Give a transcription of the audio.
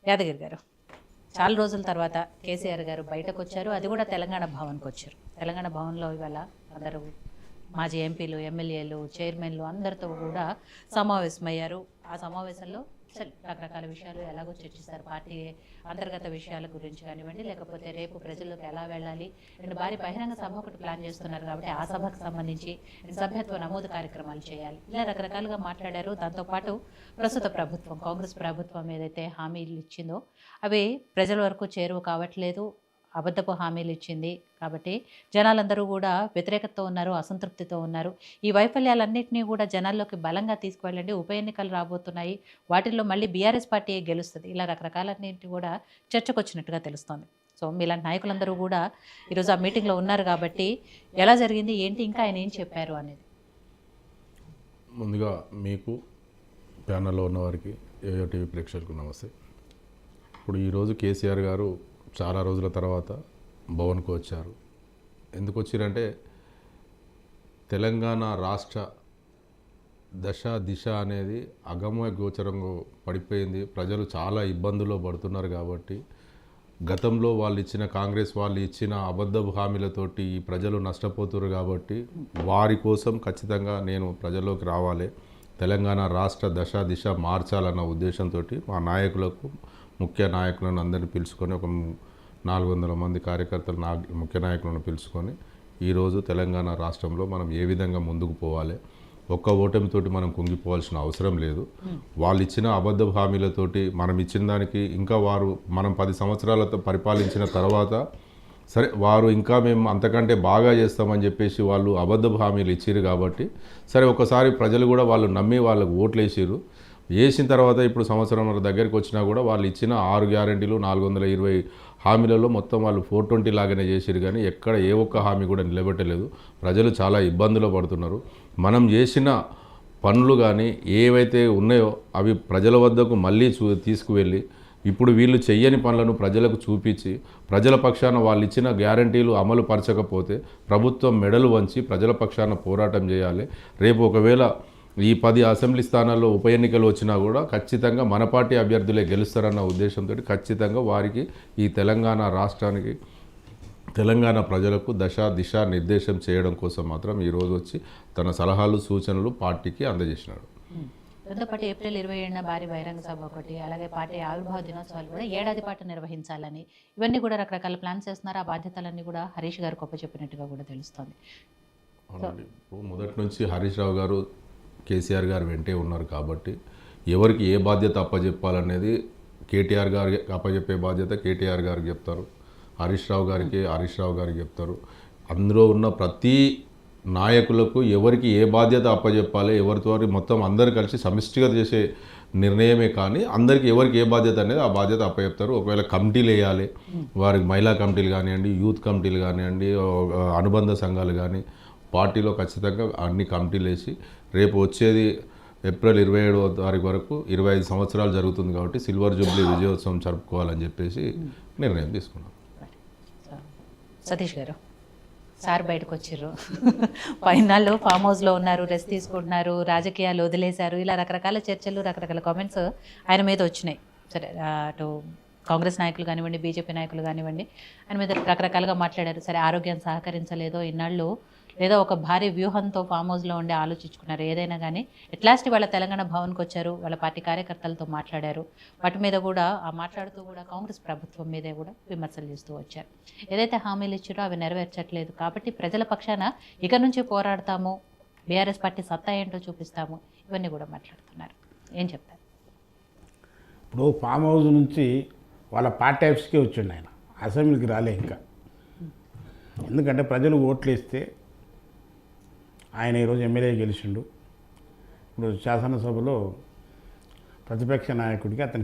యాదగిరి గారు, చాలా రోజుల తర్వాత కేసీఆర్ గారు బయటకు వచ్చారు. అది కూడా తెలంగాణ భవన్కి వచ్చారు. తెలంగాణ భవన్లో ఇవాళ అందరూ మాజీ ఎంపీలు, ఎమ్మెల్యేలు, చైర్మన్లు అందరితో కూడా సమావేశమయ్యారు. ఆ సమావేశంలో రకరకాల విషయాలు ఎలాగో చర్చిస్తారు. పార్టీ అంతర్గత విషయాల గురించి కానివ్వండి, లేకపోతే రేపు ప్రజల్లోకి ఎలా వెళ్ళాలి అండ్ భారీ బహిరంగ సభ ఒకటి ప్లాన్ చేస్తున్నారు కాబట్టి ఆ సభకు సంబంధించి సభ్యత్వ నమోదు కార్యక్రమాలు చేయాలి, ఇలా రకరకాలుగా మాట్లాడారు. దాంతోపాటు ప్రస్తుత ప్రభుత్వం, కాంగ్రెస్ ప్రభుత్వం ఏదైతే హామీలు ఇచ్చిందో అవి ప్రజల వరకు చేరువ కావట్లేదు, అబద్ధపు హామీలు ఇచ్చింది కాబట్టి జనాలందరూ కూడా వ్యతిరేకతతో ఉన్నారు, అసంతృప్తితో ఉన్నారు. ఈ వైఫల్యాలన్నింటినీ కూడా జనాల్లోకి బలంగా తీసుకువెళ్ళండి, ఉప ఎన్నికలు రాబోతున్నాయి, వాటిల్లో మళ్ళీ బీఆర్ఎస్ పార్టీ గెలుస్తుంది, ఇలా రకరకాలన్నింటి కూడా చర్చకు వచ్చినట్టుగా తెలుస్తోంది. సో మీలాంటి నాయకులందరూ కూడా ఈరోజు ఆ మీటింగ్లో ఉన్నారు కాబట్టి ఎలా జరిగింది ఏంటి, ఇంకా ఆయన ఏం చెప్పారు అనేది. ముందుగా మీకు ప్యానల్లో ఉన్న వారికి ఏయో టీవీ ప్రేక్షకులకు నమస్తే. ఇప్పుడు ఈరోజు కేసీఆర్ గారు చాలా రోజుల తర్వాత భవన్కు వచ్చారు. ఎందుకు వచ్చారంటే తెలంగాణ రాష్ట్ర దశ దిశ అనేది అగమ్య గోచరంగా పడిపోయింది. ప్రజలు చాలా ఇబ్బందుల్లో పడుతున్నారు కాబట్టి గతంలో వాళ్ళు ఇచ్చిన కాంగ్రెస్ వాళ్ళు ఇచ్చిన అబద్ధపు హామీలతోటి ఈ ప్రజలు నష్టపోతున్నారు కాబట్టి వారి కోసం ఖచ్చితంగా నేను ప్రజల్లోకి రావాలి, తెలంగాణ రాష్ట్ర దశ దిశ మార్చాలన్న ఉద్దేశంతో మా నాయకులకు, ముఖ్య నాయకులను అందరినీ పిలుచుకొని ఒక 400 మంది కార్యకర్తలు ముఖ్య నాయకులను పిలుచుకొని ఈరోజు తెలంగాణ రాష్ట్రంలో మనం ఏ విధంగా ముందుకు పోవాలి, ఒక్క ఓటమితోటి మనం కుంగిపోవాల్సిన అవసరం లేదు. వాళ్ళు ఇచ్చిన అబద్ధ హామీలతోటి మనం ఇచ్చిన దానికి ఇంకా మనం 10 సంవత్సరాలతో పరిపాలించిన తర్వాత సరే వారు ఇంకా మేము అంతకంటే బాగా చేస్తామని చెప్పేసి వాళ్ళు అబద్ధ హామీలు ఇచ్చారు కాబట్టి సరే ఒకసారి ప్రజలు కూడా వాళ్ళు నమ్మి వాళ్ళకు ఓట్లు వేసిన తర్వాత ఇప్పుడు సంవత్సరం దగ్గరికి వచ్చినా కూడా వాళ్ళు ఇచ్చిన 6 గ్యారెంటీలు 420 హామీలలో మొత్తం వాళ్ళు 420 లాగానే చేసిరు కానీ ఎక్కడ ఏ ఒక్క హామీ కూడా నిలబెట్టలేదు. ప్రజలు చాలా ఇబ్బందులు పడుతున్నారు. మనం చేసిన పనులు కానీ ఏవైతే ఉన్నాయో అవి ప్రజల వద్దకు మళ్ళీ తీసుకువెళ్ళి ఇప్పుడు వీళ్ళు చెయ్యని పనులను ప్రజలకు చూపించి ప్రజల పక్షాన వాళ్ళు ఇచ్చిన గ్యారంటీలు అమలు పరచకపోతే ప్రభుత్వం మెడలు వంచి ప్రజల పక్షాన పోరాటం చేయాలి. రేపు ఒకవేళ ఈ 10 అసెంబ్లీ స్థానాల్లో ఉప ఎన్నికలు వచ్చినా కూడా ఖచ్చితంగా మన పార్టీ అభ్యర్థులే గెలుస్తారన్న ఉద్దేశంతో ఖచ్చితంగా వారికి ఈ తెలంగాణ రాష్ట్రానికి, తెలంగాణ ప్రజలకు దశ దిశ నిర్దేశం చేయడం కోసం మాత్రం ఈరోజు వచ్చి తన సలహాలు సూచనలు పార్టీకి అందజేసినాడు. దాంతోపాటు ఏప్రిల్ 27న భారీ బహిరంగ సభ ఒకటి, అలాగే పార్టీ ఆవిర్భావ దినోత్సవాలు కూడా ఏడాది పాటు నిర్వహించాలని ఇవన్నీ కూడా రకరకాల ప్లాన్స్ చేస్తున్నారు. ఆ బాధ్యతలన్నీ కూడా హరీష్ గారు చెప్పినట్టుగా కూడా తెలుస్తుంది. అవునండి, మొదటి నుంచి హరీష్ రావు గారు కేసీఆర్ గారు వెంటే ఉన్నారు కాబట్టి ఎవరికి ఏ బాధ్యత అప్పచెప్పాలనేది కేటీఆర్ గారికి అప్పచెప్పే బాధ్యత కేటీఆర్ గారికి చెప్తారు, హరీష్ రావు గారికి చెప్తారు. అందులో ఉన్న ప్రతి నాయకులకు ఎవరికి ఏ బాధ్యత అప్పచెప్పాలి, ఎవరితో మొత్తం అందరు కలిసి సమిష్టిగా చేసే నిర్ణయమే కానీ అందరికీ ఎవరికి ఏ బాధ్యత అనేది ఆ బాధ్యత అప్పచెప్తారు. ఒకవేళ కమిటీలు వేయాలి, వారికి మహిళా కమిటీలు కానివ్వండి, యూత్ కమిటీలు కానివ్వండి, అనుబంధ సంఘాలు కానీ పార్టీలో ఖచ్చితంగా అన్ని కమిటీలు వేసి రేపు వచ్చేది ఏప్రిల్ 27వ తారీఖు వరకు 25 సంవత్సరాలు జరుగుతుంది కాబట్టి సిల్వర్ జూబ్లీ విజయోత్సవం జరుపుకోవాలని చెప్పేసి నిర్ణయం తీసుకున్నాం. సతీష్ గారు, సార్ బయటకు వచ్చారు, పైనాళ్ళు ఫామ్ హౌస్లో ఉన్నారు, రెస్ట్ తీసుకుంటున్నారు, రాజకీయాలు వదిలేశారు, ఇలా రకరకాల చర్చలు, రకరకాల కామెంట్స్ ఆయన మీద వచ్చినాయి. సరే, అటు కాంగ్రెస్ నాయకులు కానివ్వండి, బీజేపీ నాయకులు కానివ్వండి, ఆయన మీద రకరకాలుగా మాట్లాడారు. సరే, ఆరోగ్యం సహకరించలేదో ఇన్నాళ్ళు లేదా ఒక భారీ వ్యూహంతో ఫామ్ హౌస్లో ఉండి ఆలోచించుకున్నారు. ఏదైనా కానీ ఎట్లాస్ట్ వాళ్ళ తెలంగాణ భవన్కి వచ్చారు, వాళ్ళ పార్టీ కార్యకర్తలతో మాట్లాడారు. వాటి మీద కూడా మాట్లాడుతూ కూడా కాంగ్రెస్ ప్రభుత్వం మీదే కూడా విమర్శలు చేస్తూ వచ్చారు. ఏదైతే హామీలు ఇచ్చారో అవి నెరవేర్చట్లేదు కాబట్టి ప్రజల పక్షాన ఇక నుంచి పోరాడతాము, బీఆర్ఎస్ పార్టీ సత్తా ఏంటో చూపిస్తాము, ఇవన్నీ కూడా మాట్లాడుతున్నారు. ఏం చెప్తారు? ఇప్పుడు ఫామ్ హౌస్ నుంచి వాళ్ళ పార్టీ ఆఫీస్కే వచ్చిండు ఆయన, అసెంబ్లీకి రాలే ఇంకా. ఎందుకంటే ప్రజలు ఓట్లు వేస్తే ఆయన ఈరోజు ఎమ్మెల్యే గెలిచిండు. ఇప్పుడు శాసనసభలో ప్రతిపక్ష నాయకుడికి అతనికి